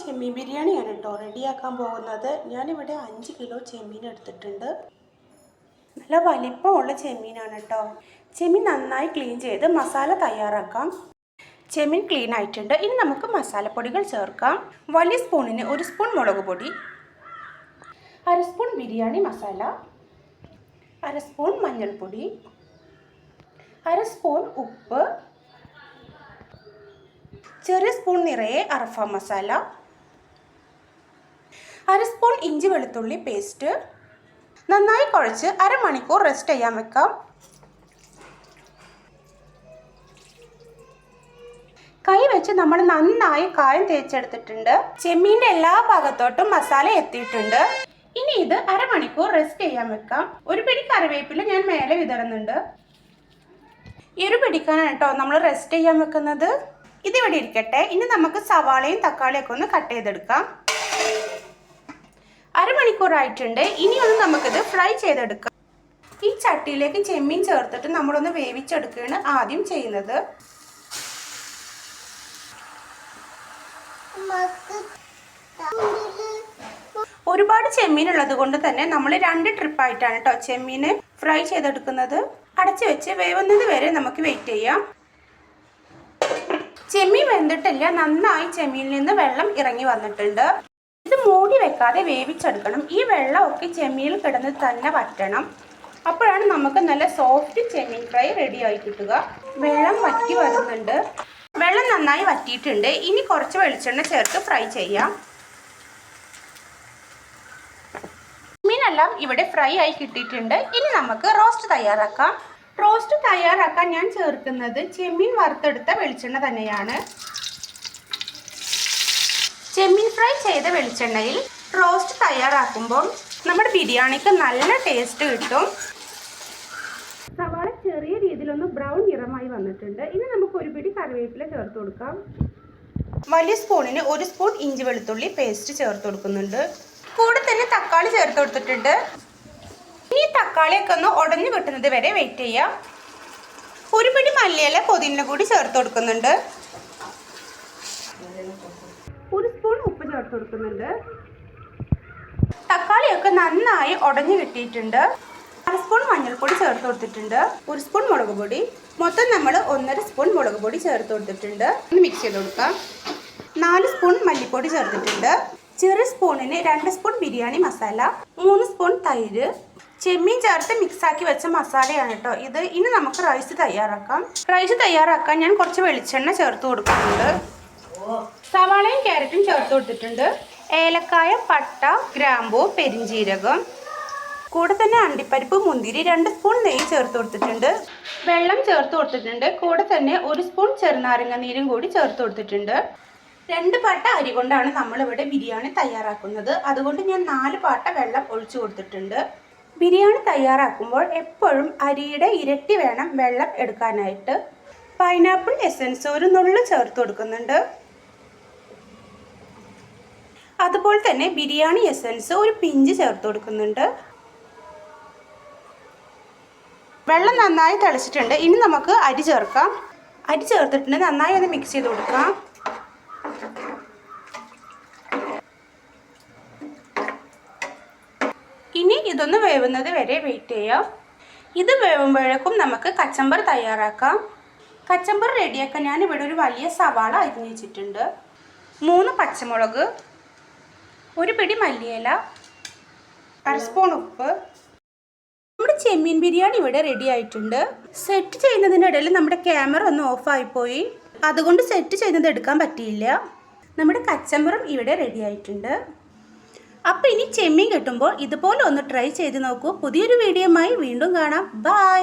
ചെമ്മീൻ ബിരിയാണിയാണ് കേട്ടോ റെഡിയാക്കാൻ പോകുന്നത്. ഞാനിവിടെ 5 കിലോ ചെമ്മീൻ എടുത്തിട്ടുണ്ട്. നല്ല വലിപ്പമുള്ള ചെമ്മീനാണ് കേട്ടോ. ചെമ്മീൻ നന്നായി ക്ലീൻ ചെയ്ത് മസാല തയ്യാറാക്കാം. ചെമ്മീൻ ക്ലീൻ ആയിട്ടുണ്ട്. ഇനി നമുക്ക് മസാലപ്പൊടികൾ ചേർക്കാം. വലിയ സ്പൂണിന് 1 സ്പൂൺ മുളക് പൊടി, 1/2 സ്പൂൺ ബിരിയാണി മസാല, 1/2 സ്പൂൺ മഞ്ഞൾപ്പൊടി, 1/2 സ്പൂൺ ഉപ്പ്, ചെറിയ സ്പൂൺ നിറയെ അറഫ മസാല, 1/2 സ്പൂൺ ഇഞ്ചി വെളുത്തുള്ളി പേസ്റ്റ്. നന്നായി കുഴച്ച് അരമണിക്കൂർ റെസ്റ്റ് ചെയ്യാൻ വെക്കാം. കൈ വെച്ച് നമ്മൾ നന്നായി കായം തേച്ചെടുത്തിട്ടുണ്ട്. ചെമ്മീൻ്റെ എല്ലാ ഭാഗത്തോട്ടും മസാല എത്തിയിട്ടുണ്ട്. ഇനി ഇത് അരമണിക്കൂർ റെസ്റ്റ് ചെയ്യാൻ വെക്കാം. ഒരു പിടി കറിവേപ്പില ഞാൻ മേലെ വിതറുന്നുണ്ട്. ഈ ഒരു പിടിക്കാനാണ് കേട്ടോ നമ്മൾ റെസ്റ്റ് ചെയ്യാൻ വെക്കുന്നത്. ഇതിവിടെ ഇരിക്കട്ടെ. ഇനി നമുക്ക് സവാളയും തക്കാളിയൊക്കെ ഒന്ന് കട്ട് ചെയ്തെടുക്കാം. അരമണിക്കൂറായിട്ടുണ്ട്. ഇനിയൊന്ന് നമുക്കിത് ഫ്രൈ ചെയ്തെടുക്കാം. ഈ ചട്ടിയിലേക്ക് ചെമ്മീൻ ചേർത്തിട്ട് നമ്മളൊന്ന് വേവിച്ചെടുക്കുകയാണ് ആദ്യം ചെയ്യുന്നത്. ഒരുപാട് ചെമ്മീൻ ഉള്ളത് കൊണ്ട് തന്നെ നമ്മൾ 2 ട്രിപ്പായിട്ടാണ് കേട്ടോ ചെമ്മീൻ ഫ്രൈ ചെയ്തെടുക്കുന്നത്. അടച്ചു വെച്ച് വേവുന്നത് വരെ നമുക്ക് വെയിറ്റ് ചെയ്യാം. ചെമ്മീൻ വെന്തിട്ടില്ല. നന്നായി ചെമ്മീനിൽ നിന്ന് വെള്ളം ഇറങ്ങി വന്നിട്ടുണ്ട്. ഇത് മൂടി വെക്കാതെ വേവിച്ചെടുക്കണം. ഈ വെള്ളമൊക്കെ ചെമ്മീനിൽ കിടന്ന് തന്നെ വറ്റണം. അപ്പോഴാണ് നമുക്ക് നല്ല സോഫ്റ്റ് ചെമ്മീൻ ഫ്രൈ റെഡി ആയി കിട്ടുക. വെള്ളം വറ്റി വരുന്നുണ്ട്. വെള്ളം നന്നായി വറ്റിയിട്ടുണ്ട്. ഇനി കുറച്ച് വെളിച്ചെണ്ണ ചേർത്ത് ഫ്രൈ ചെയ്യാം. മീനെല്ലാം ഇവിടെ ഫ്രൈ ആയി കിട്ടിയിട്ടുണ്ട്. ഇനി നമുക്ക് റോസ്റ്റ് തയ്യാറാക്കാം. റോസ്റ്റ് തയ്യാറാക്കാൻ ഞാൻ ചേർക്കുന്നത് ചെമ്മീൻ വറുത്തെടുത്ത വെളിച്ചെണ്ണ തന്നെയാണ്. ചെമ്മീൻ ഫ്രൈ ചെയ്ത വെളിച്ചെണ്ണയിൽ റോസ്റ്റ് തയ്യാറാക്കുമ്പോൾ നമ്മുടെ ബിരിയാണിക്ക് നല്ല ടേസ്റ്റ് കിട്ടും. സവാള ചെറിയ രീതിയിലൊന്ന് ബ്രൗൺ നിറമായി വന്നിട്ടുണ്ട്. ഇനി നമുക്ക് ഒരു പിടി കറിവേപ്പില ചേർത്ത് കൊടുക്കാം. വലിയ സ്പൂണിന് 1 സ്പൂൺ ഇഞ്ചി വെളുത്തുള്ളി പേസ്റ്റ് ചേർത്ത് കൊടുക്കുന്നുണ്ട്. കൂടെ തന്നെ തക്കാളി ചേർത്ത് കൊടുത്തിട്ടുണ്ട്. ഇനി തക്കാളിയൊക്കെ ഒന്ന് ഉടഞ്ഞു കിട്ടുന്നത് വരെ വെയിറ്റ് ചെയ്യാം. ഒരു പിടി മല്ലിയില പുതിന കൂടി ചേർത്ത് കൊടുക്കുന്നുണ്ട്. 1 സ്പൂൺ ഉപ്പ് ചേർത്ത് കൊടുക്കുന്നുണ്ട്. തക്കാളിയൊക്കെ നന്നായി ഉടഞ്ഞു കിട്ടിയിട്ടുണ്ട്. 1/2 സ്പൂൺ മഞ്ഞൾപ്പൊടി ചേർത്ത് കൊടുത്തിട്ടുണ്ട്. 1 സ്പൂൺ മുളക് പൊടി. മൊത്തം നമ്മൾ 1.5 സ്പൂൺ മുളക് പൊടി ചേർത്ത് കൊടുത്തിട്ടുണ്ട്. ഒന്ന് മിക്സ് ചെയ്ത് കൊടുക്കാം. 4 സ്പൂൺ മല്ലിപ്പൊടി ചേർത്തിട്ടുണ്ട്. ചെറിയ സ്പൂണിന് 2 സ്പൂൺ ബിരിയാണി മസാല, 3 സ്പൂൺ തൈര്. ചെമ്മീൻ ചേർത്ത് മിക്സാക്കി വെച്ച മസാലയാണ് കേട്ടോ ഇത്. ഇനി നമുക്ക് റൈസ് തയ്യാറാക്കാം. റൈസ് തയ്യാറാക്കാൻ ഞാൻ കുറച്ച് വെളിച്ചെണ്ണ ചേർത്ത് കൊടുക്കുന്നുണ്ട്. സവാളയും ക്യാരറ്റും ചേർത്ത് കൊടുത്തിട്ടുണ്ട്. ഏലക്കായ, പട്ട, ഗ്രാമ്പൂ, പെരിഞ്ജീരകം, കൂടെ തന്നെ അണ്ടിപ്പരിപ്പ്, മുന്തിരി, 2 സ്പൂൺ നെയ്യ് ചേർത്ത് കൊടുത്തിട്ടുണ്ട്. വെള്ളം ചേർത്ത് കൊടുത്തിട്ടുണ്ട്. കൂടെ തന്നെ 1 സ്പൂൺ ചെറുനാരങ്ങ നീരും കൂടി ചേർത്ത് കൊടുത്തിട്ടുണ്ട്. 2 പാട്ട അരി കൊണ്ടാണ് നമ്മളിവിടെ ബിരിയാണി തയ്യാറാക്കുന്നത്. അതുകൊണ്ട് ഞാൻ 4 പാട്ട വെള്ളം ഒഴിച്ചു കൊടുത്തിട്ടുണ്ട്. ബിരിയാണി തയ്യാറാക്കുമ്പോൾ എപ്പോഴും അരിയുടെ ഇരട്ടി വേണം വെള്ളം എടുക്കാനായിട്ട്. പൈനാപ്പിൾ എസൻസ് ഒരു നുള്ളു ചേർത്ത് കൊടുക്കുന്നുണ്ട്. അതുപോലെ തന്നെ ബിരിയാണി എസൻസ് ഒരു പിഞ്ച് ചേർത്ത് കൊടുക്കുന്നുണ്ട്. വെള്ളം നന്നായി തിളച്ചിട്ടുണ്ട്. ഇനി നമുക്ക് അരി ചേർക്കാം. അരി ചേർത്തിട്ടുണ്ട്. നന്നായി ഒന്ന് മിക്സ് ചെയ്ത് കൊടുക്കാം. ഇനി ഇതൊന്ന് വേവുന്നത് വരെ വെയിറ്റ് ചെയ്യാം. ഇത് വേവുമ്പോഴേക്കും നമുക്ക് കച്ചമ്പർ തയ്യാറാക്കാം. കച്ചമ്പർ റെഡിയാക്കാൻ ഞാൻ ഇവിടെ ഒരു വലിയ സവാള അരിഞ്ഞ് വെച്ചിട്ടുണ്ട്. 3 പച്ചമുളക്, 1 പിടി മല്ലിയില, 1/2 സ്പൂൺ ഉപ്പ്. നമ്മുടെ ചെമ്മീൻ ബിരിയാണി ഇവിടെ റെഡി ആയിട്ടുണ്ട്. സെറ്റ് ചെയ്യുന്നതിനിടയിൽ നമ്മുടെ ക്യാമറ ഒന്ന് ഓഫായിപ്പോയി. അതുകൊണ്ട് സെറ്റ് ചെയ്യുന്നത് എടുക്കാൻ പറ്റിയില്ല. നമ്മുടെ കച്ചമ്പറും ഇവിടെ റെഡി ആയിട്ടുണ്ട്. അപ്പോൾ ഇനി ചെമ്മീൻ കിട്ടുമ്പോൾ ഇതുപോലെ ഒന്ന് ട്രൈ ചെയ്ത് നോക്കൂ. പുതിയൊരു വീഡിയോയുമായി വീണ്ടും കാണാം. ബൈ.